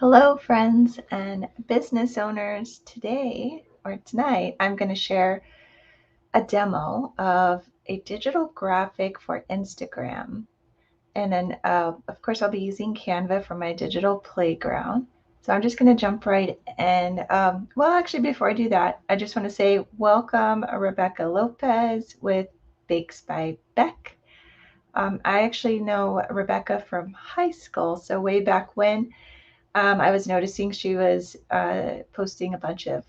Hello, friends and business owners. Today or tonight, I'm going to share a demo of a digital graphic for Instagram. And then, of course, I'll be using Canva for my digital playground. So I'm just going to jump right in. Well, actually, before I do that, I just want to say welcome, Rebecca Lopez with Bakes by Beck. I actually know Rebecca from high school, so way back when. I was noticing she was posting a bunch of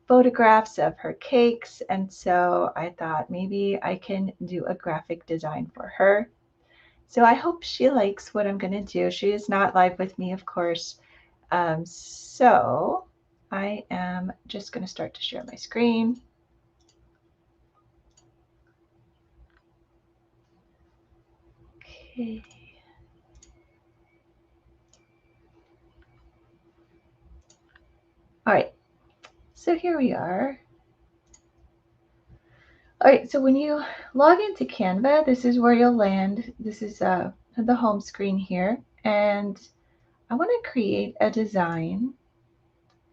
photographs of her cakes, and so I thought maybe I can do a graphic design for her. So I hope she likes what I'm going to do. She is not live with me, of course. So I am just going to start to share my screen. Okay. All right. So here we are. All right, so when you log into Canva, this is where you'll land. This is the home screen here. And I want to create a design.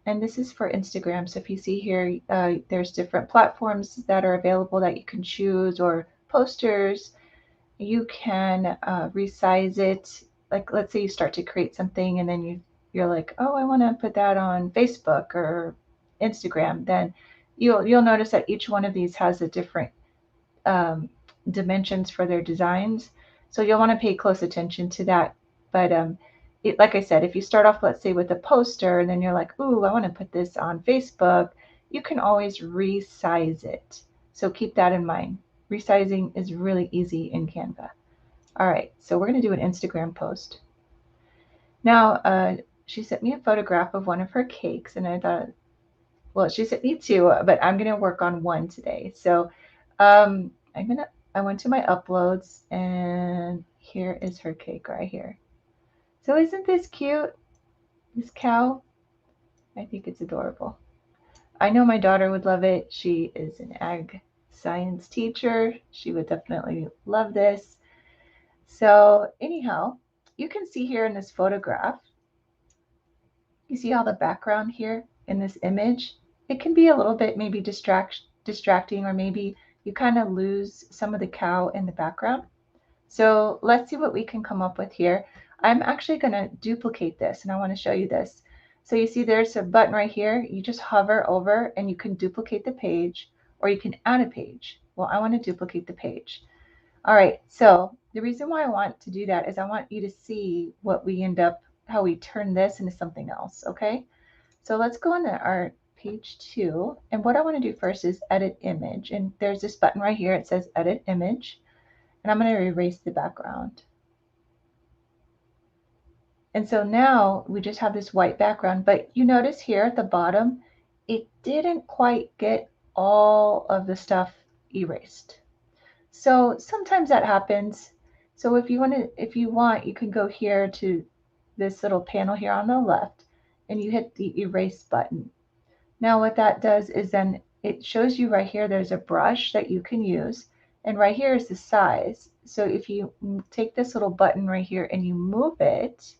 And this is for Instagram. So if you see here, there's different platforms that are available that you can choose, or posters. You can resize it. Like, let's say you start to create something and then you're like, oh, I want to put that on Facebook or Instagram. Then you'll notice that each one of these has a different um, dimensions for their designs. So you'll want to pay close attention to that. But like I said, if you start off, let's say, with a poster, and then you're like, ooh, I want to put this on Facebook, you can always resize it. So keep that in mind. Resizing is really easy in Canva. All right, so we're going to do an Instagram post. Now, she sent me a photograph of one of her cakes, and I thought, well, she sent me two, but I'm going to work on one today. So I went to my uploads, and here is her cake right here. So isn't this cute? This cow? I think it's adorable. I know my daughter would love it. She is an ag science teacher. She would definitely love this. So anyhow, you can see here in this photograph, you see all the background here in this image. It can be a little bit maybe distracting, or maybe you kind of lose some of the cow in the background. So let's see what we can come up with here. I'm actually going to duplicate this, and I want to show you this. So you see there's a button right here. You just hover over and you can duplicate the page, or you can add a page. Well, I want to duplicate the page. All right, so the reason why I want to do that is I want you to see what we end up, how we turn this into something else, okay? So let's go into our page 2. And what I want to do first is edit image. And there's this button right here. It says edit image. And I'm going to erase the background. And so now we just have this white background, but you notice here at the bottom, it didn't quite get all of the stuff erased. So sometimes that happens. So if you want, you can go here to this little panel here on the left, and you hit the erase button. Now what that does is then it shows you right here, there's a brush that you can use, and right here is the size. So if you take this little button right here and you move it,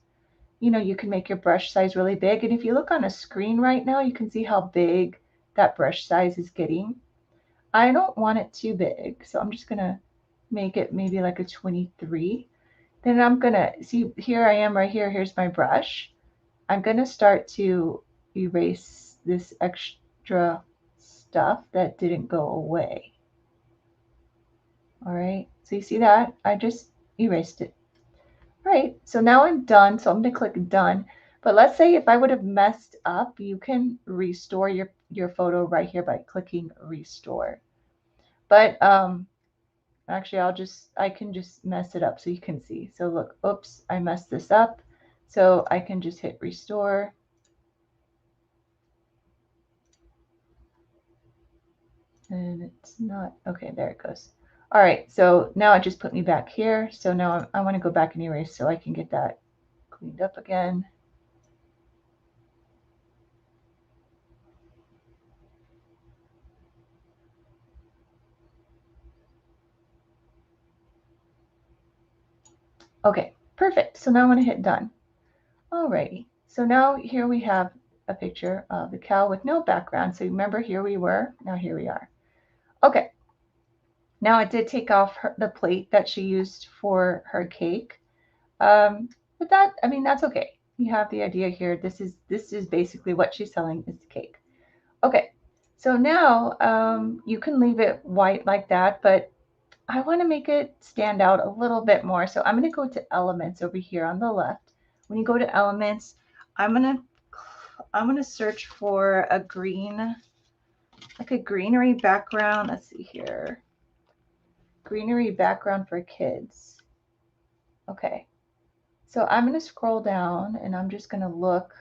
you can make your brush size really big. And if you look on a screen right now, you can see how big that brush size is getting. I don't want it too big, so I'm just gonna make it maybe like a 23. Then I'm gonna see, here I am right here, here's my brush. I'm gonna start to erase this extra stuff that didn't go away. All right, so you see that? I just erased it. All right, so now I'm done, so I'm gonna click done. But let's say if I would have messed up, you can restore your photo right here by clicking restore. But actually I can just mess it up so you can see. So look, oops, I messed this up. So I can just hit restore. And it's not, okay, there it goes. All right, so now it just put me back here. So now I want to go back and erase so I can get that cleaned up again. Okay, perfect. So now I'm going to hit done. Alrighty. So now here we have a picture of the cow with no background. So remember, here we were, now here we are. Okay, now it did take off the plate that she used for her cake. But that, I mean, that's okay. You have the idea here. This is basically what she's selling is the cake. Okay, so now you can leave it white like that, but I want to make it stand out a little bit more. So I'm going to go to elements over here on the left. When you go to elements, I'm going to search for a green, like a greenery background. Let's see here. Greenery background for kids. Okay. So I'm going to scroll down and I'm just going to look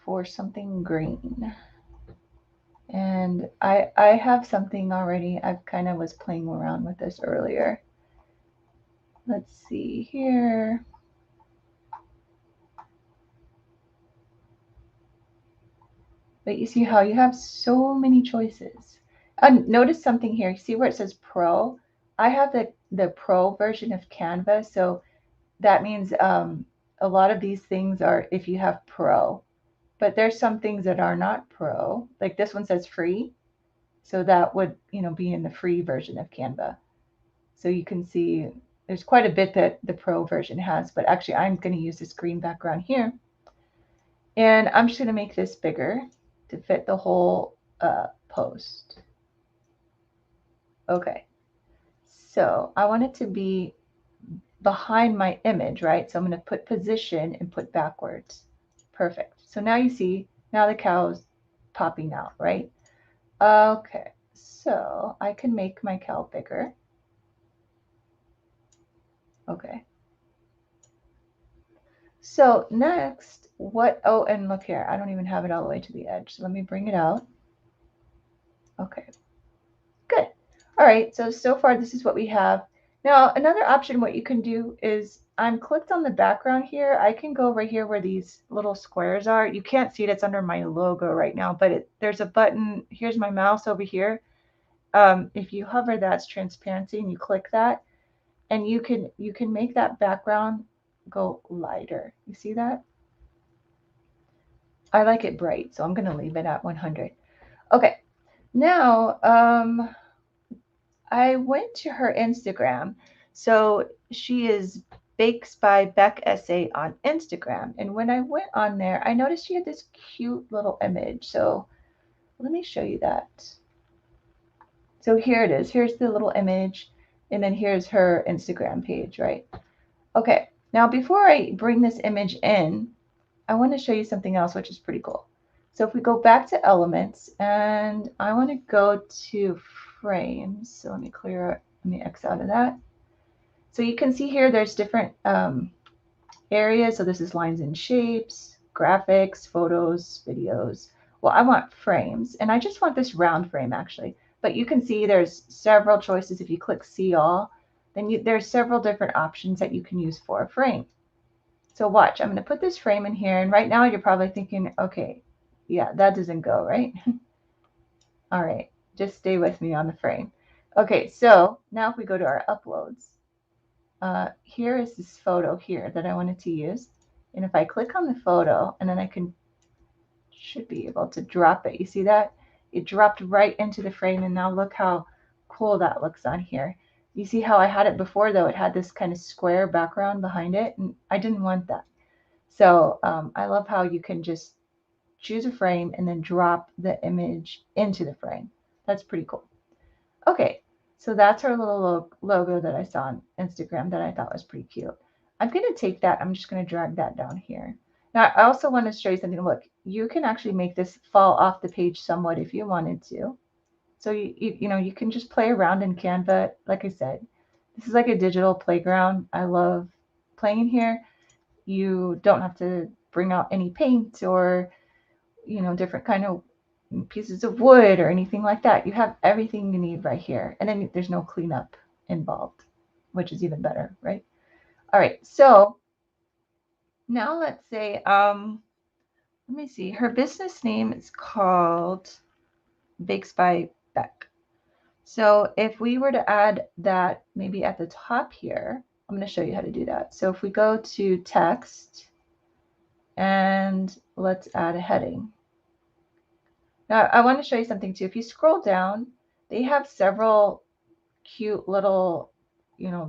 for something green. And I have something already. I kind of was playing around with this earlier. Let's see here. But you see how you have so many choices. Notice something here. See where it says Pro? I have the Pro version of Canva. So that means a lot of these things are if you have Pro. But there's some things that are not Pro. Like this one says free. So that would, be in the free version of Canva. So you can see there's quite a bit that the Pro version has, but actually I'm going to use this green background here. And I'm just going to make this bigger to fit the whole post. Okay. So I want it to be behind my image, right? So I'm going to put position and put backwards. Perfect. So now you see, now the cow's popping out, right? Okay. So I can make my cow bigger. Okay. So next, oh, and look here, I don't even have it all the way to the edge. So let me bring it out. Okay, good. All right, so far this is what we have. Now, another option, what you can do is I'm clicked on the background here. I can go right here where these little squares are. You can't see it, it's under my logo right now, but there's a button. Here's my mouse over here. If you hover, that's transparency, and you click that, and you can make that background go lighter. You see that? I like it bright, so I'm going to leave it at 100. Okay, now I went to her Instagram. So she is Bakes by Beck SA on Instagram. And when I went on there, I noticed she had this cute little image. So let me show you that. So here it is. Here's the little image. And then here's her Instagram page, right? Okay, now before I bring this image in, I want to show you something else, which is pretty cool. So if we go back to elements and I want to go to frames. So let me X out of that. So you can see here, there's different areas. So this is lines and shapes, graphics, photos, videos. Well, I want frames and I just want this round frame actually, but you can see there's several choices. If you click see all, then there's several different options that you can use for a frame. So watch, I'm going to put this frame in here. And right now you're probably thinking, okay, yeah, that doesn't go, right? All right, just stay with me on the frame. Okay, so now if we go to our uploads, here is this photo here that I wanted to use. And if I click on the photo and then I should be able to drop it. You see that? It dropped right into the frame. And now look how cool that looks on here. You see how I had it before though? It had this kind of square background behind it. And I didn't want that. So I love how you can just choose a frame and then drop the image into the frame. That's pretty cool. Okay, so that's our little logo that I saw on Instagram that I thought was pretty cute. I'm going to take that. I'm just going to drag that down here. Now, I also want to show you something. Look, you can actually make this fall off the page somewhat if you wanted to. So you can just play around in Canva. Like I said, this is like a digital playground. I love playing here. You don't have to bring out any paint or different kind of pieces of wood or anything like that. You have everything you need right here. And then there's no cleanup involved, which is even better, right? All right, so now let's say, let me see, her business name is called Bakes by Beck. So if we were to add that maybe at the top here, I'm going to show you how to do that. So if we go to text, And let's add a heading. Now I want to show you something too. If you scroll down, they have several cute little,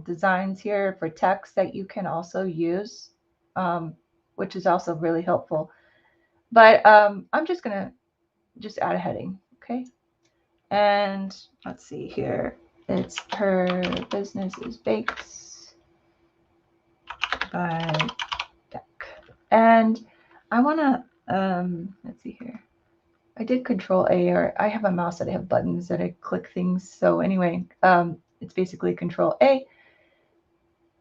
designs here for text that you can also use, which is also really helpful. But I'm just gonna just add a heading, okay? And let's see here. It's her business is baked by Beck. And I wanna let's see here. I did Control A, or I have a mouse that I have buttons that I click things. So anyway, it's basically Control A.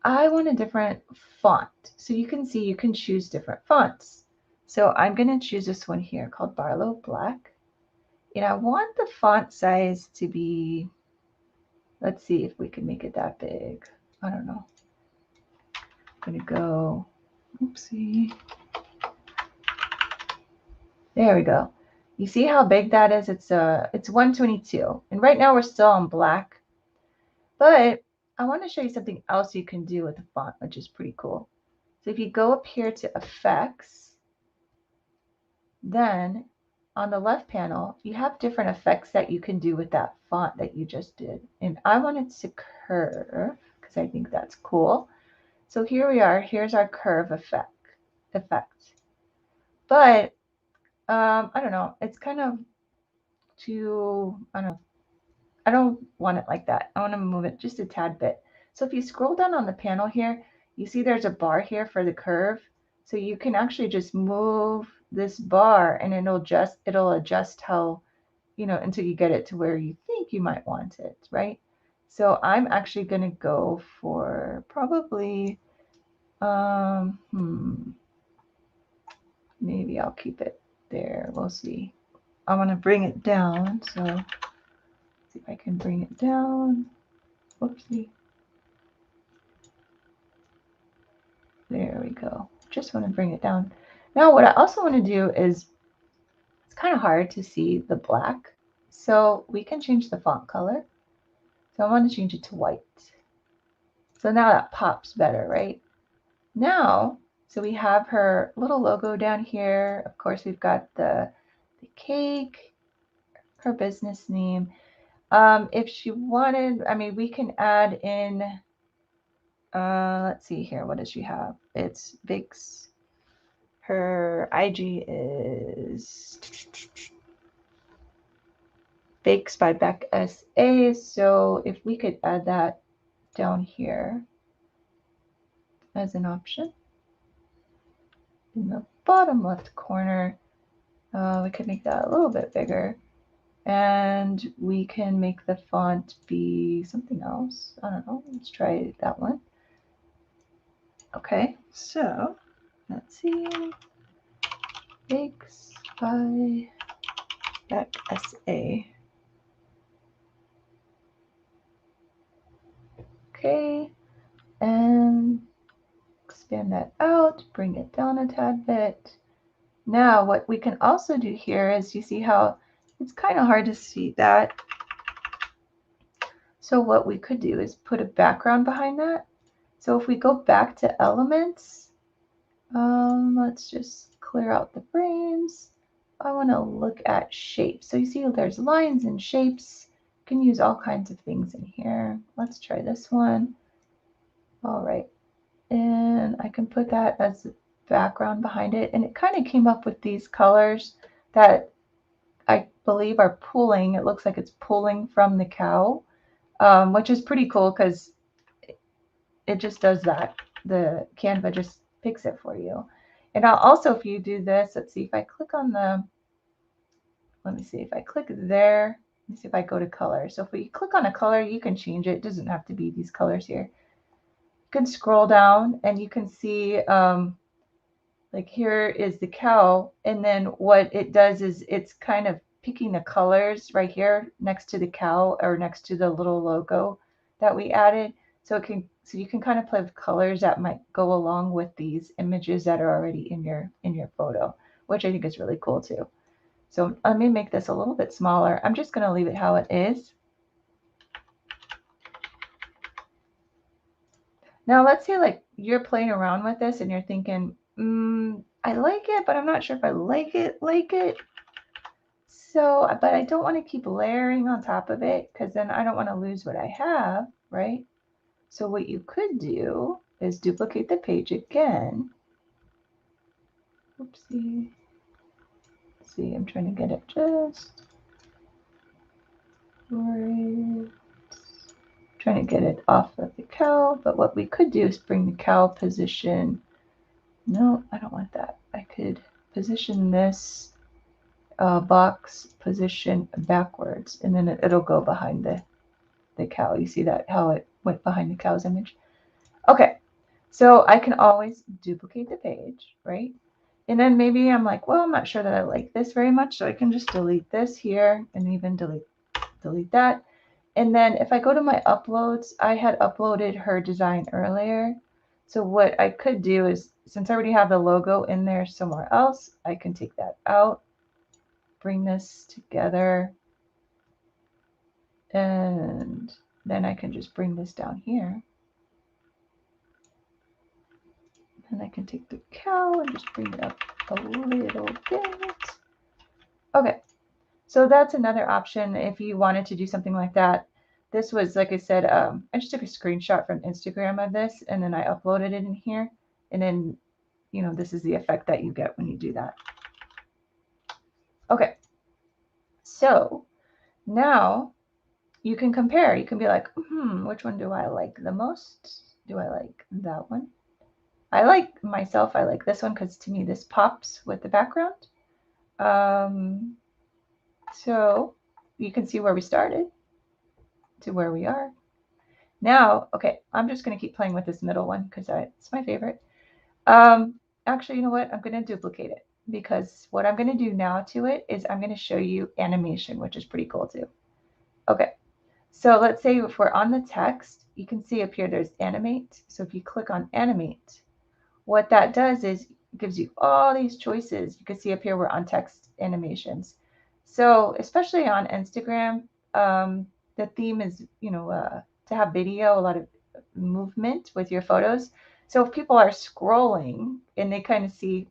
I want a different font. So you can see you can choose different fonts. So I'm going to choose this one here called Barlow Black. And I want the font size to be, let's see if we can make it that big. I don't know. I'm going to go, oopsie. There we go. You see how big that is? It's 122. And right now we're still on black. But I want to show you something else you can do with the font, which is pretty cool. So if you go up here to Effects, then on the left panel, you have different effects that you can do with that font that you just did. And I want it to curve because I think that's cool. So here we are. Here's our curve effect. But I don't know. It's kind of too, I don't know. I don't want it like that. I want to move it just a tad bit. So if you scroll down on the panel here, you see there's a bar here for the curve. So you can actually just move this bar and it'll adjust how, until you get it to where you think you might want it, right? So I'm actually going to go for probably, maybe I'll keep it there. We'll see. I want to bring it down. So see if I can bring it down. Whoopsie. There we go. Just want to bring it down. Now what I also want to do is, it's kind of hard to see the black. So we can change the font color. So I want to change it to white. So now that pops better, right? Now, so we have her little logo down here. Of course, we've got the cake, her business name. If she wanted, I mean, we can add in, let's see here. What does she have? It's Vix. Her IG is Bakes by Beck SA. So if we could add that down here as an option in the bottom left corner, we could make that a little bit bigger. And we can make the font be something else. I don't know. Let's try that one. Okay, so let's see. Bakes by Beck SA. Okay, and expand that out, bring it down a tad bit. Now what we can also do here is, you see how it's kind of hard to see that. So what we could do is put a background behind that. So if we go back to elements, let's just clear out the frames. I want to look at shapes. So you see there's lines and shapes. You can use all kinds of things in here. Let's try this one. All right. And I can put that as background behind it. And it kind of came up with these colors that I believe are pulling. It looks like it's pulling from the cow, which is pretty cool because it just does that. The Canva just picks it for you. And I'll also, if you do this, let's see if I click on the, let me see if I click there. Let me see if I go to color. So if we click on a color, you can change it. It doesn't have to be these colors here. You can scroll down and you can see, like here is the cow, and then what it does is it's kind of picking the colors right here next to the cow or next to the little logo that we added. So you can kind of play with colors that might go along with these images that are already in your photo, which I think is really cool too. So let me make this a little bit smaller. I'm just going to leave it how it is. Now let's say like you're playing around with this and you're thinking, I I like it, but I'm not sure if I like it. So, but I don't want to keep layering on top of it because then I don't want to lose what I have, right? So what you could do is duplicate the page again. Oopsie. See, I'm trying to get it just right. Trying to get it off of the cow, but what we could do is bring the cow position. No, I don't want that. I could position this box position backwards, and then it'll go behind the cow. You see that, how it went behind the cow's image? Okay, so I can always duplicate the page, right? And then maybe I'm like, well, I'm not sure that I like this very much, so I can just delete this here and even delete that. And then if I go to my uploads, I had uploaded her design earlier. So what I could do is, since I already have the logo in there somewhere else, I can take that out, bring this together, and then I can just bring this down here. And I can take the cow and just bring it up a little bit. Okay, so that's another option if you wanted to do something like that. This was, like I said, I just took a screenshot from Instagram of this, and then I uploaded it in here. And then, you know, this is the effect that you get when you do that. Okay, so now you can compare. You can be like, which one do I like the most? Do I like that one? I like this one because to me this pops with the background. So you can see where we started to where we are. Now, okay, I'm just going to keep playing with this middle one because it's my favorite. Actually, you know what? I'm going to duplicate it because what I'm going to do now to it is I'm going to show you animation, which is pretty cool too. Okay, so let's say if we're on the text, you can see up here there's animate. So if you click on animate, what that does is it gives you all these choices. You can see up here we're on text animations. So especially on Instagram, the theme is, you know, to have video, a lot of movement with your photos. So if people are scrolling and they kind of see,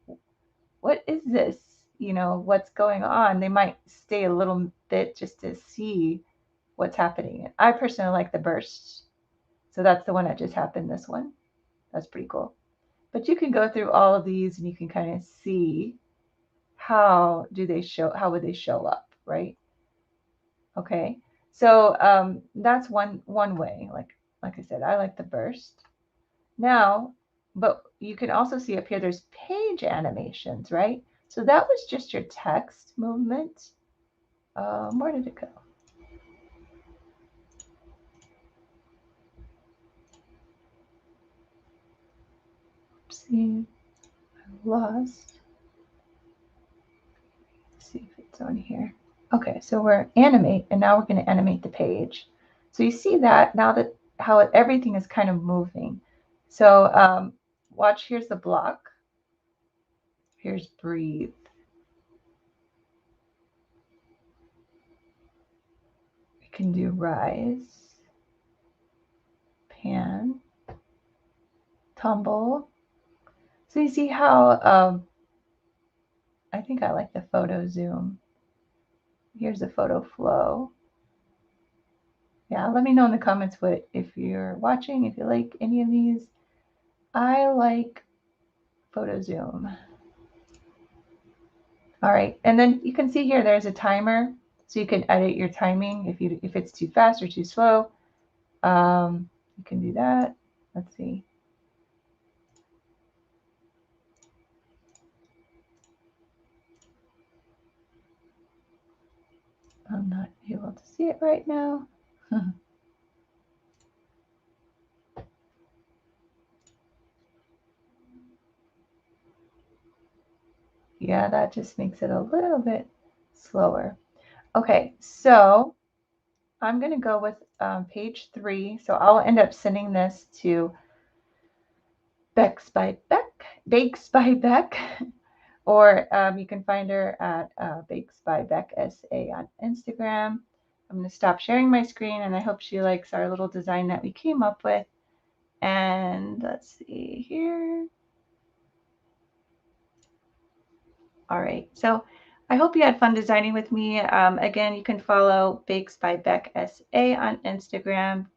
what is this? You know, what's going on? They might stay a little bit just to see what's happening. I personally like the bursts. So that's the one that just happened, this one. That's pretty cool. But you can go through all of these and you can kind of see how would they show up, right? Okay, so that's one way. Like I said, I like the burst. Now, but you can also see up here there's page animations, right? So that was just your text movement. Where did it go? Oopsie, I lost. Let's see if it's on here. Okay, so we're animate, and now we're going to animate the page. So you see that now that how everything is kind of moving. So watch, here's the block. Here's breathe. We can do rise, pan, tumble. So you see how I think I like the photo zoom. Here's the photo flow. Yeah, let me know in the comments what if you're watching, if you like any of these. I like photo zoom. All right, and then you can see here there's a timer, so you can edit your timing if it's too fast or too slow. You can do that. Let's see. I'm not able to see it right now. Yeah, that just makes it a little bit slower. Okay, so I'm going to go with page 3. So I'll end up sending this to Bakes by Beck, or you can find her at Bakes by Beck SA on Instagram. I'm going to stop sharing my screen, and I hope she likes our little design that we came up with. And let's see here. All right. So I hope you had fun designing with me. Again, you can follow Bakes by Beck SA on Instagram.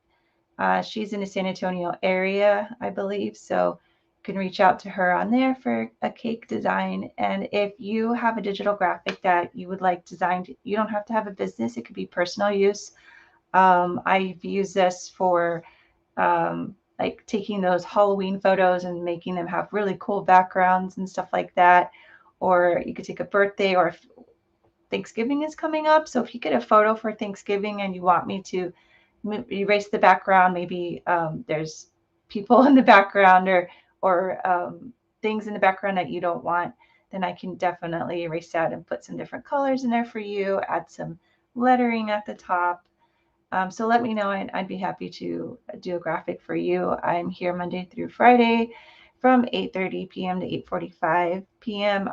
She's in the San Antonio area, I believe. So you can reach out to her on there for a cake design. And if you have a digital graphic that you would like designed, you don't have to have a business. It could be personal use. I've used this for like taking those Halloween photos and making them have really cool backgrounds and stuff like that. Or you could take a birthday, or if Thanksgiving is coming up. So if you get a photo for Thanksgiving and you want me to erase the background, maybe there's people in the background, or things in the background that you don't want, then I can definitely erase that and put some different colors in there for you, add some lettering at the top. So let me know, and I'd be happy to do a graphic for you. I'm here Monday through Friday from 8:30 p.m. to 8:45 p.m.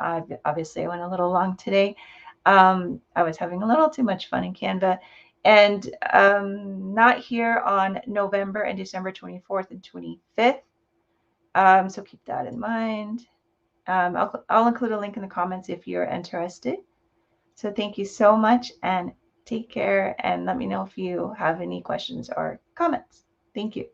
Obviously, I went a little long today. I was having a little too much fun in Canva, and not here on November and December 24th and 25th. So keep that in mind. I'll include a link in the comments if you're interested. So thank you so much, and take care, and let me know if you have any questions or comments. Thank you.